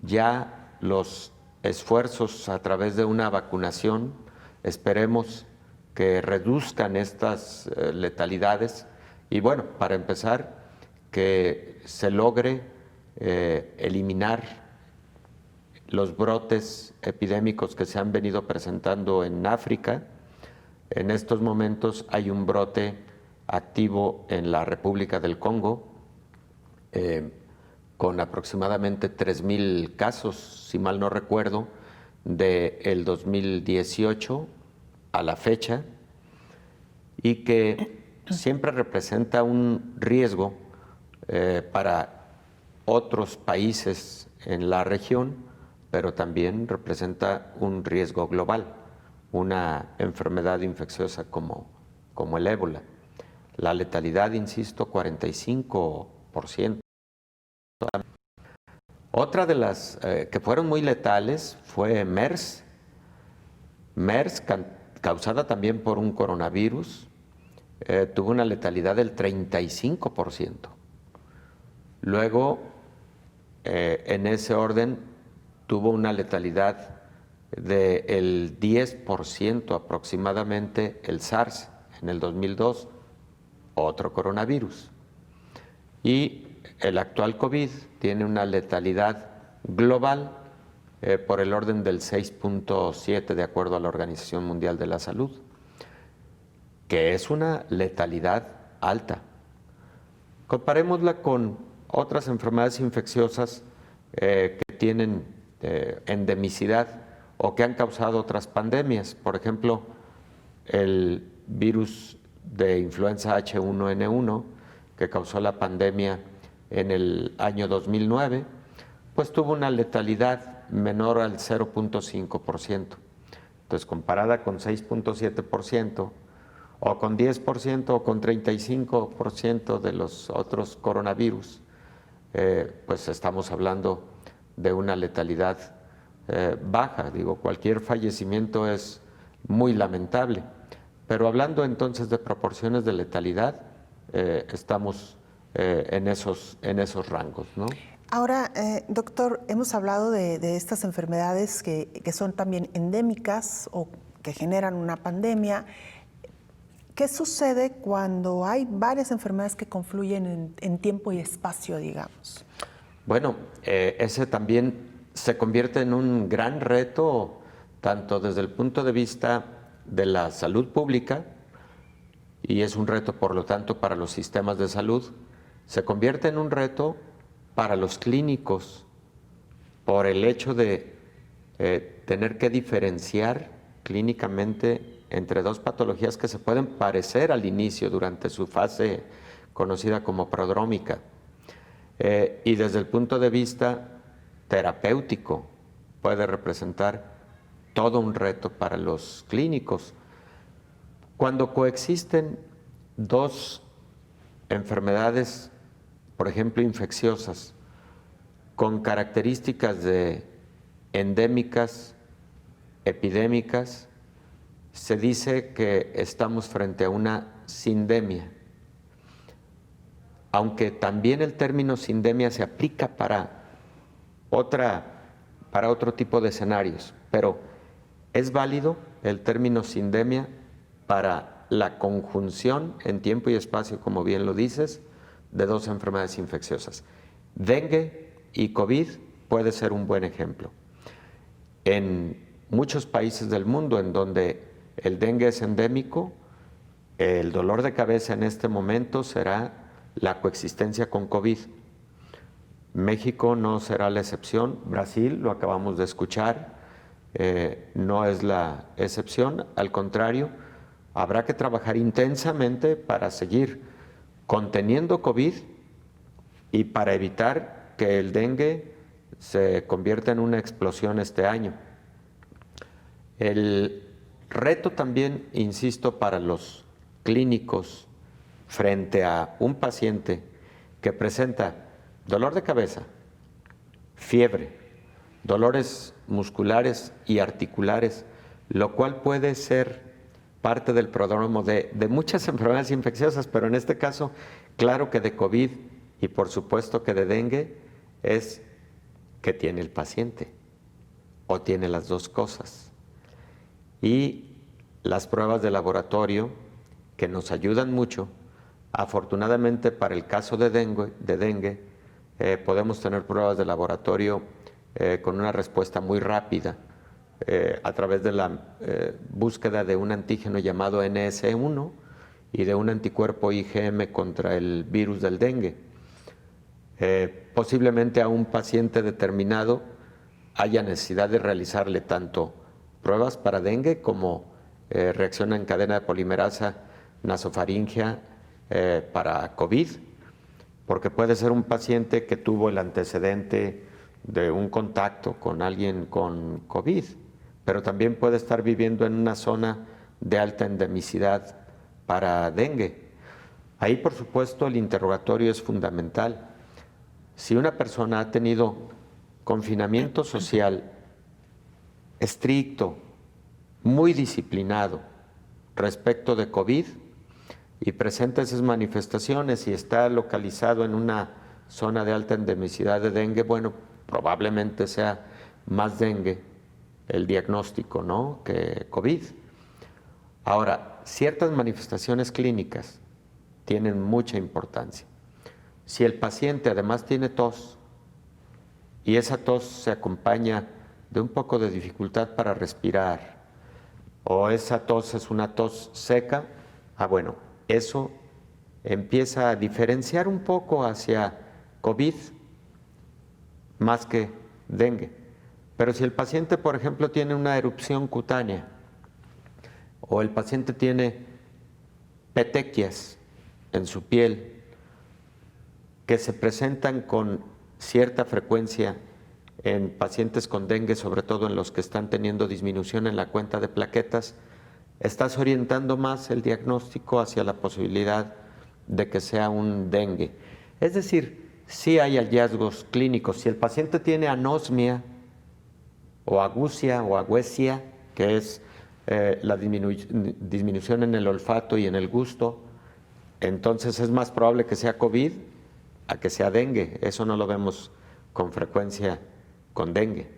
ya los esfuerzos a través de una vacunación, esperemos que reduzcan estas letalidades y bueno, para empezar, que se logre eliminar los brotes epidémicos que se han venido presentando en África. En estos momentos hay un brote activo en la República del Congo, con aproximadamente 3,000 casos, si mal no recuerdo, del 2018 a la fecha, y que siempre representa un riesgo para otros países en la región, pero también representa un riesgo global, una enfermedad infecciosa como el ébola. La letalidad, insisto, 45%. Otra de las que fueron muy letales fue MERS. MERS, causada también por un coronavirus, tuvo una letalidad del 35%. Luego, en ese orden, tuvo una letalidad del 10% aproximadamente el SARS en el 2002, otro coronavirus. Y el actual COVID tiene una letalidad global por el orden del 6.7 de acuerdo a la Organización Mundial de la Salud, que es una letalidad alta. Comparémosla con otras enfermedades infecciosas que tienen endemicidad o que han causado otras pandemias. Por ejemplo, el virus de influenza H1N1, que causó la pandemia en el año 2009, pues tuvo una letalidad menor al 0.5%. Entonces, comparada con 6.7%, o con 10%, o con 35% de los otros coronavirus, pues estamos hablando de una letalidad baja. Digo, cualquier fallecimiento es muy lamentable, pero hablando entonces de proporciones de letalidad, estamos en esos rangos, ¿no? Ahora, doctor, hemos hablado de estas enfermedades que son también endémicas o que generan una pandemia. ¿Qué sucede cuando hay varias enfermedades que confluyen en tiempo y espacio, digamos? Bueno, ese también se convierte en un gran reto, tanto desde el punto de vista de la salud pública, y es un reto, por lo tanto, para los sistemas de salud. Se convierte en un reto para los clínicos por el hecho de tener que diferenciar clínicamente entre dos patologías que se pueden parecer al inicio durante su fase conocida como prodrómica. Y desde el punto de vista terapéutico puede representar todo un reto para los clínicos. Cuando coexisten dos enfermedades, por ejemplo, infecciosas, con características de endémicas, epidémicas, se dice que estamos frente a una sindemia. Aunque también el término sindemia se aplica para otro tipo de escenarios, pero es válido el término sindemia para la conjunción en tiempo y espacio, como bien lo dices, de dos enfermedades infecciosas. Dengue y COVID puede ser un buen ejemplo. En muchos países del mundo en donde el dengue es endémico, el dolor de cabeza en este momento será la coexistencia con COVID. México no será la excepción, Brasil, lo acabamos de escuchar, no es la excepción, al contrario, habrá que trabajar intensamente para seguir conteniendo COVID y para evitar que el dengue se convierta en una explosión este año. El reto también, insisto, para los clínicos frente a un paciente que presenta dolor de cabeza, fiebre, dolores musculares y articulares, lo cual puede ser parte del prodrómo de muchas enfermedades infecciosas, pero en este caso, claro que de COVID y por supuesto que de dengue, es que tiene el paciente o tiene las dos cosas. Y las pruebas de laboratorio que nos ayudan mucho, afortunadamente para el caso de dengue, podemos tener pruebas de laboratorio con una respuesta muy rápida a través de la búsqueda de un antígeno llamado NS1 y de un anticuerpo IgM contra el virus del dengue. Posiblemente a un paciente determinado haya necesidad de realizarle tanto pruebas para dengue como reacción en cadena de polimerasa nasofaringea para COVID, porque puede ser un paciente que tuvo el antecedente de un contacto con alguien con COVID, pero también puede estar viviendo en una zona de alta endemicidad para dengue. Ahí, por supuesto, el interrogatorio es fundamental. Si una persona ha tenido confinamiento social estricto, muy disciplinado respecto de COVID y presenta esas manifestaciones y está localizado en una zona de alta endemicidad de dengue, bueno, probablemente sea más dengue el diagnóstico, ¿no?, que COVID. Ahora, ciertas manifestaciones clínicas tienen mucha importancia. Si el paciente además tiene tos y esa tos se acompaña de un poco de dificultad para respirar, o esa tos es una tos seca, bueno, eso empieza a diferenciar un poco hacia COVID más que dengue. Pero si el paciente, por ejemplo, tiene una erupción cutánea o el paciente tiene petequias en su piel que se presentan con cierta frecuencia en pacientes con dengue, sobre todo en los que están teniendo disminución en la cuenta de plaquetas, estás orientando más el diagnóstico hacia la posibilidad de que sea un dengue. Es decir, sí hay hallazgos clínicos. Si el paciente tiene anosmia o agusia o agüesia, que es la disminución en el olfato y en el gusto, entonces es más probable que sea COVID a que sea dengue. Eso no lo vemos con frecuencia con dengue.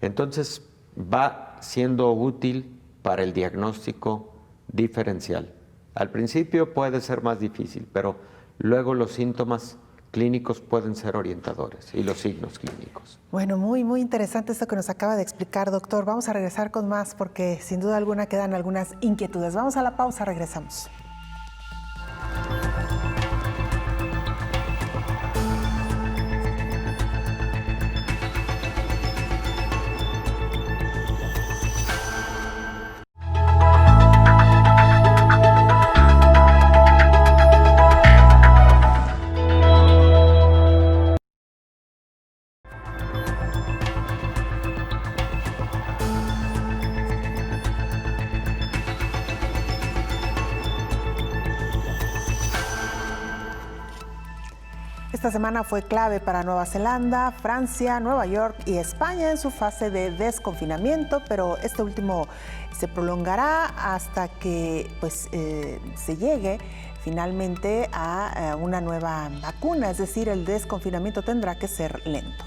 Entonces va siendo útil para el diagnóstico diferencial. Al principio puede ser más difícil, pero luego los síntomas clínicos pueden ser orientadores y los signos clínicos. Bueno, muy interesante esto que nos acaba de explicar, doctor. Vamos a regresar con más porque sin duda alguna quedan algunas inquietudes. Vamos a la pausa, regresamos. Esta semana fue clave para Nueva Zelanda, Francia, Nueva York y España en su fase de desconfinamiento, pero este último se prolongará hasta que se llegue finalmente a una nueva vacuna, es decir, el desconfinamiento tendrá que ser lento.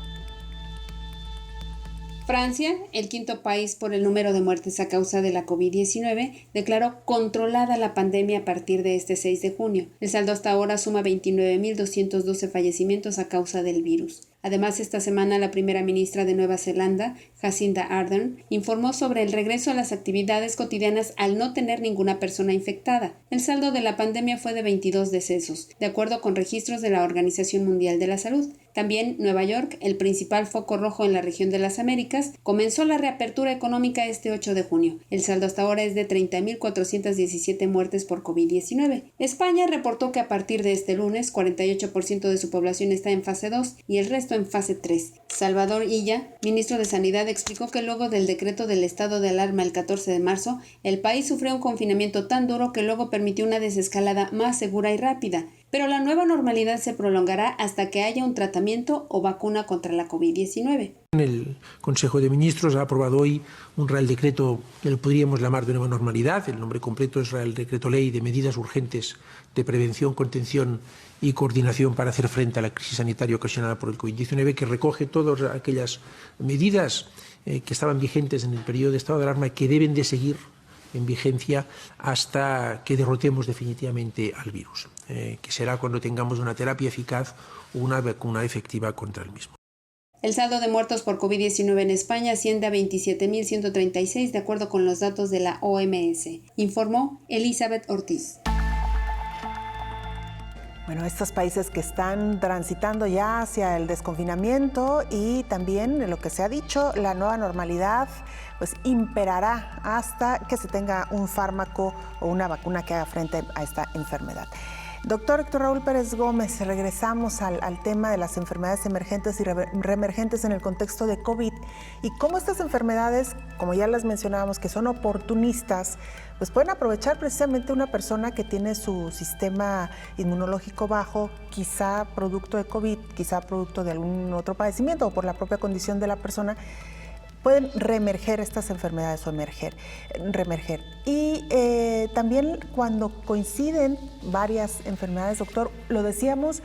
Francia, el quinto país por el número de muertes a causa de la COVID-19, declaró controlada la pandemia a partir de este 6 de junio. El saldo hasta ahora suma 29.212 fallecimientos a causa del virus. Además, esta semana la primera ministra de Nueva Zelanda, Jacinda Ardern, informó sobre el regreso a las actividades cotidianas al no tener ninguna persona infectada. El saldo de la pandemia fue de 22 decesos, de acuerdo con registros de la Organización Mundial de la Salud. También Nueva York, el principal foco rojo en la región de las Américas, comenzó la reapertura económica este 8 de junio. El saldo hasta ahora es de 30.417 muertes por COVID-19. España reportó que a partir de este lunes, 48% de su población está en fase 2 y el resto en fase 3. Salvador Illa, ministro de Sanidad, explicó que luego del decreto del estado de alarma el 14 de marzo, el país sufrió un confinamiento tan duro que luego permitió una desescalada más segura y rápida. Pero la nueva normalidad se prolongará hasta que haya un tratamiento o vacuna contra la COVID-19. El Consejo de Ministros ha aprobado hoy un Real Decreto que lo podríamos llamar de nueva normalidad. El nombre completo es Real Decreto Ley de Medidas Urgentes de Prevención, Contención y Coordinación para hacer frente a la crisis sanitaria ocasionada por el COVID-19, que recoge todas aquellas medidas que estaban vigentes en el periodo de estado de alarma y que deben de seguir en vigencia hasta que derrotemos definitivamente al virus, que será cuando tengamos una terapia eficaz o una vacuna efectiva contra el mismo. El saldo de muertos por COVID-19 en España asciende a 27.136 de acuerdo con los datos de la OMS, informó Elizabeth Ortiz. Bueno, estos países que están transitando ya hacia el desconfinamiento y también lo que se ha dicho, la nueva normalidad, pues imperará hasta que se tenga un fármaco o una vacuna que haga frente a esta enfermedad. Doctor Héctor Raúl Pérez Gómez, regresamos al tema de las enfermedades emergentes y reemergentes en el contexto de COVID y cómo estas enfermedades, como ya las mencionábamos, que son oportunistas, pues pueden aprovechar precisamente una persona que tiene su sistema inmunológico bajo, quizá producto de COVID, quizá producto de algún otro padecimiento o por la propia condición de la persona. Pueden reemerger estas enfermedades o reemerger. Y también cuando coinciden varias enfermedades, doctor, lo decíamos,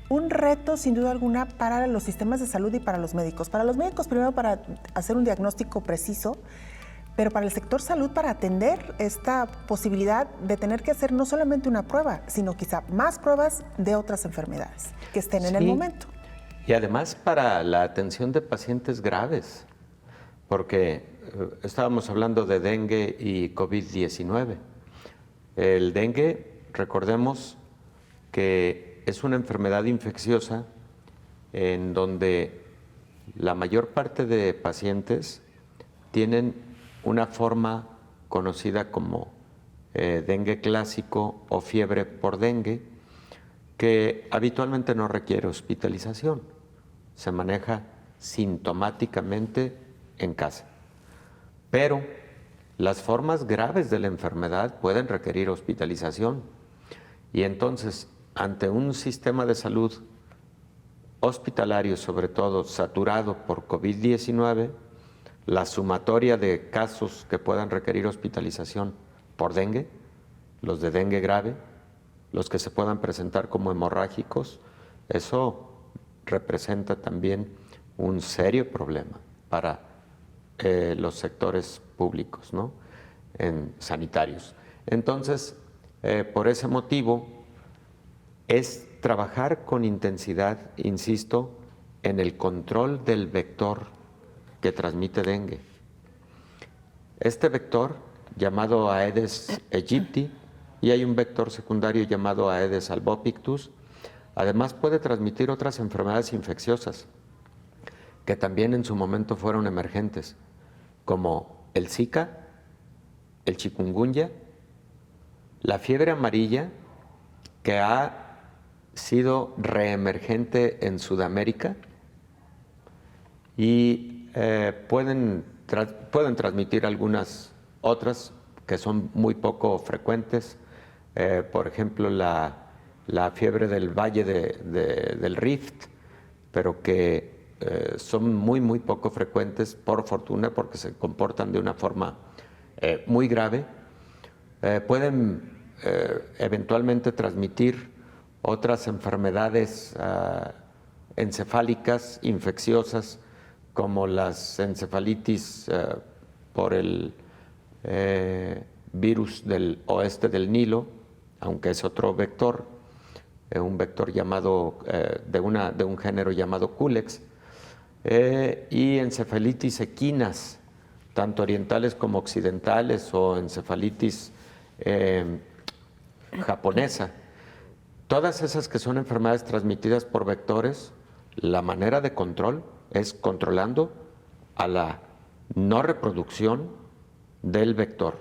un reto sin duda alguna para los sistemas de salud y para los médicos. Para los médicos primero para hacer un diagnóstico preciso, pero para el sector salud para atender esta posibilidad de tener que hacer no solamente una prueba, sino quizá más pruebas de otras enfermedades que estén en el momento. Y además para la atención de pacientes graves. Porque estábamos hablando de dengue y COVID-19. El dengue, recordemos que es una enfermedad infecciosa en donde la mayor parte de pacientes tienen una forma conocida como dengue clásico o fiebre por dengue, que habitualmente no requiere hospitalización. Se maneja sintomáticamente en casa. Pero las formas graves de la enfermedad pueden requerir hospitalización y entonces ante un sistema de salud hospitalario, sobre todo saturado por COVID-19, la sumatoria de casos que puedan requerir hospitalización por dengue, los de dengue grave, los que se puedan presentar como hemorrágicos, eso representa también un serio problema para los sectores públicos, ¿no? Sanitarios. Entonces, por ese motivo, es trabajar con intensidad, insisto, en el control del vector que transmite dengue. Este vector, llamado Aedes aegypti, y hay un vector secundario llamado Aedes albopictus, además puede transmitir otras enfermedades infecciosas que también en su momento fueron emergentes, como el Zika, el chikungunya, la fiebre amarilla, que ha sido reemergente en Sudamérica y pueden transmitir algunas otras que son muy poco frecuentes, por ejemplo la fiebre del Valle del Rift, pero que son muy poco frecuentes, por fortuna, porque se comportan de una forma muy grave. Pueden eventualmente transmitir otras enfermedades encefálicas, infecciosas, como las encefalitis por el virus del oeste del Nilo, aunque es otro vector, un vector llamado de un género llamado Culex, y encefalitis equinas, tanto orientales como occidentales, o encefalitis japonesa. Todas esas que son enfermedades transmitidas por vectores, la manera de control es controlando a la no reproducción del vector,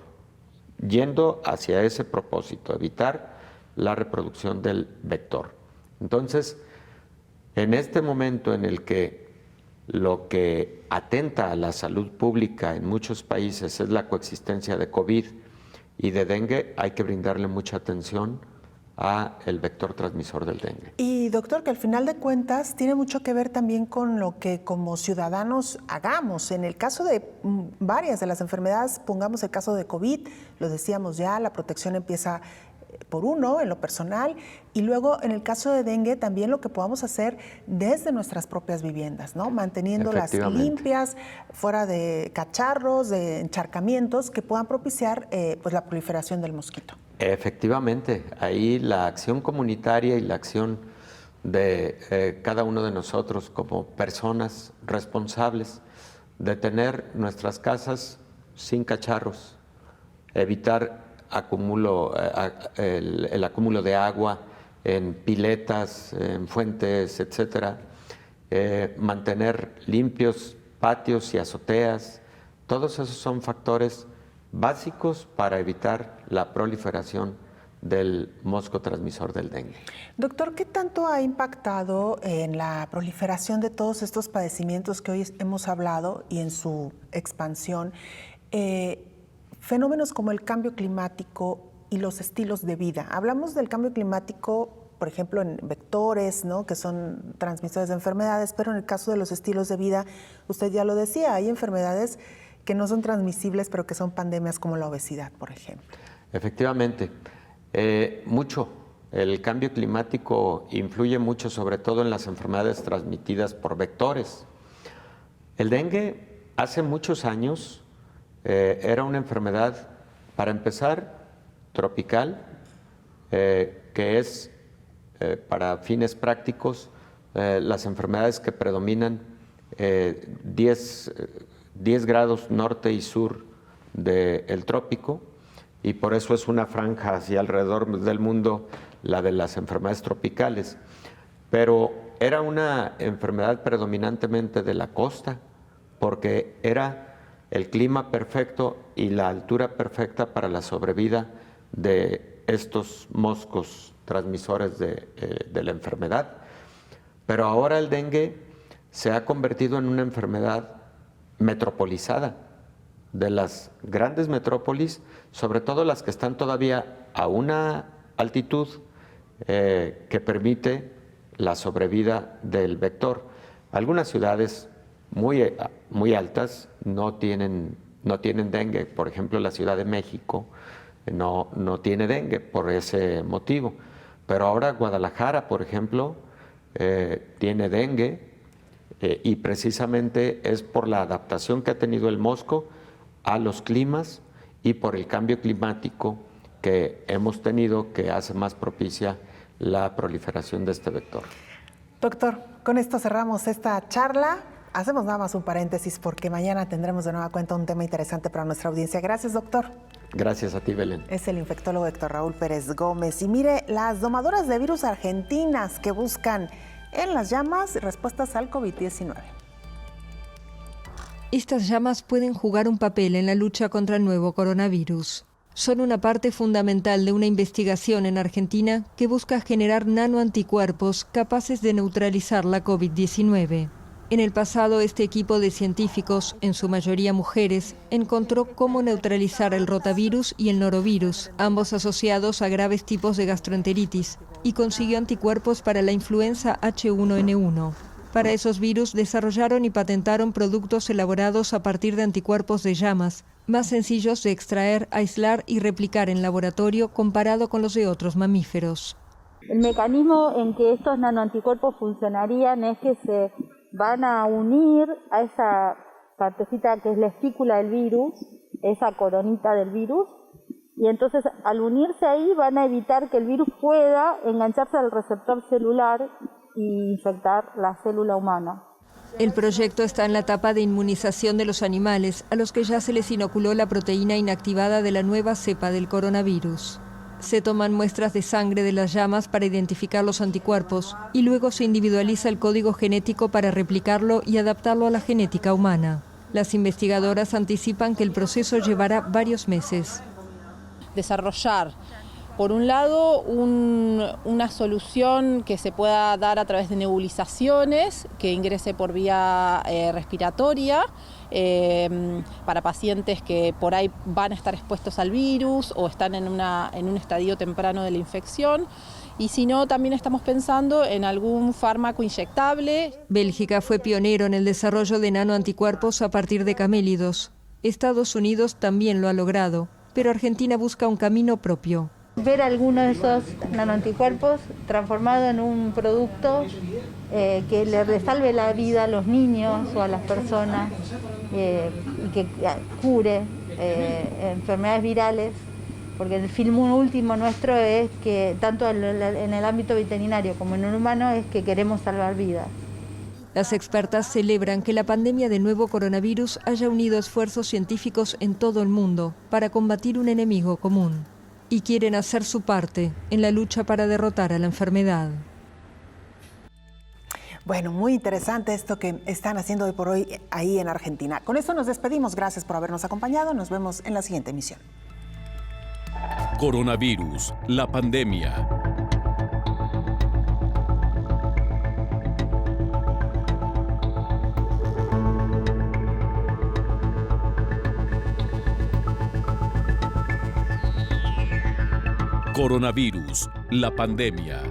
yendo hacia ese propósito, evitar la reproducción del vector. Entonces, en este momento en el que lo que atenta a la salud pública en muchos países es la coexistencia de COVID y de dengue, hay que brindarle mucha atención a el vector transmisor del dengue. Y doctor, que al final de cuentas tiene mucho que ver también con lo que como ciudadanos hagamos. En el caso de varias de las enfermedades, pongamos el caso de COVID, lo decíamos ya, la protección empieza por uno, en lo personal, y luego en el caso de dengue también lo que podamos hacer desde nuestras propias viviendas, ¿no? Manteniéndolas limpias, fuera de cacharros, de encharcamientos que puedan propiciar pues la proliferación del mosquito. Efectivamente, ahí la acción comunitaria y la acción de cada uno de nosotros como personas responsables de tener nuestras casas sin cacharros, evitar el acúmulo de agua en piletas, en fuentes, etcétera, mantener limpios patios y azoteas. Todos esos son factores básicos para evitar la proliferación del mosco transmisor del dengue. Doctor, ¿qué tanto ha impactado en la proliferación de todos estos padecimientos que hoy hemos hablado y en su expansión fenómenos como el cambio climático y los estilos de vida? Hablamos del cambio climático, por ejemplo, en vectores, ¿no?, que son transmisores de enfermedades, pero en el caso de los estilos de vida, usted ya lo decía, hay enfermedades que no son transmisibles, pero que son pandemias como la obesidad, por ejemplo. Efectivamente, mucho. El cambio climático influye mucho, sobre todo en las enfermedades transmitidas por vectores. El dengue, hace muchos años, era una enfermedad, para empezar, tropical, que es, para fines prácticos, las enfermedades que predominan 10 grados norte y sur del trópico, y por eso es una franja hacia alrededor del mundo la de las enfermedades tropicales. Pero era una enfermedad predominantemente de la costa, porque era el clima perfecto y la altura perfecta para la sobrevida de estos moscos transmisores de la enfermedad. Pero ahora el dengue se ha convertido en una enfermedad metropolizada, de las grandes metrópolis, sobre todo las que están todavía a una altitud que permite la sobrevida del vector. Algunas ciudades muy altas no tienen dengue. Por ejemplo, la Ciudad de México no tiene dengue por ese motivo. Pero ahora Guadalajara, por ejemplo, tiene dengue, y precisamente es por la adaptación que ha tenido el mosco a los climas y por el cambio climático que hemos tenido, que hace más propicia la proliferación de este vector. Doctor, con esto cerramos esta charla. Hacemos nada más un paréntesis porque mañana tendremos de nueva cuenta un tema interesante para nuestra audiencia. Gracias, doctor. Gracias a ti, Belén. Es el infectólogo Héctor Raúl Pérez Gómez. Y mire, las domadoras de virus argentinas que buscan en las llamas respuestas al COVID-19. Estas llamas pueden jugar un papel en la lucha contra el nuevo coronavirus. Son una parte fundamental de una investigación en Argentina que busca generar nanoanticuerpos capaces de neutralizar la COVID-19. En el pasado, este equipo de científicos, en su mayoría mujeres, encontró cómo neutralizar el rotavirus y el norovirus, ambos asociados a graves tipos de gastroenteritis, y consiguió anticuerpos para la influenza H1N1. Para esos virus desarrollaron y patentaron productos elaborados a partir de anticuerpos de llamas, más sencillos de extraer, aislar y replicar en laboratorio comparado con los de otros mamíferos. El mecanismo en que estos nanoanticuerpos funcionarían es que se van a unir a esa partecita que es la espícula del virus, esa coronita del virus, y entonces al unirse ahí van a evitar que el virus pueda engancharse al receptor celular y infectar la célula humana. El proyecto está en la etapa de inmunización de los animales, a los que ya se les inoculó la proteína inactivada de la nueva cepa del coronavirus. Se toman muestras de sangre de las llamas para identificar los anticuerpos y luego se individualiza el código genético para replicarlo y adaptarlo a la genética humana. Las investigadoras anticipan que el proceso llevará varios meses. Desarrollar, por un lado, una solución que se pueda dar a través de nebulizaciones, que ingrese por vía respiratoria, para pacientes que por ahí van a estar expuestos al virus o están en un estadio temprano de la infección. Y si no, también estamos pensando en algún fármaco inyectable. Bélgica fue pionero en el desarrollo de nanoanticuerpos a partir de camélidos. Estados Unidos también lo ha logrado, pero Argentina busca un camino propio. Ver alguno de esos nanoanticuerpos transformado en un producto que le salve la vida a los niños o a las personas y que cure enfermedades virales, porque el fin último nuestro es que, tanto en el ámbito veterinario como en el humano, es que queremos salvar vidas. Las expertas celebran que la pandemia del nuevo coronavirus haya unido esfuerzos científicos en todo el mundo para combatir un enemigo común y quieren hacer su parte en la lucha para derrotar a la enfermedad. Bueno, muy interesante esto que están haciendo hoy por hoy ahí en Argentina. Con esto nos despedimos. Gracias por habernos acompañado. Nos vemos en la siguiente emisión. Coronavirus, la pandemia. Coronavirus, la pandemia.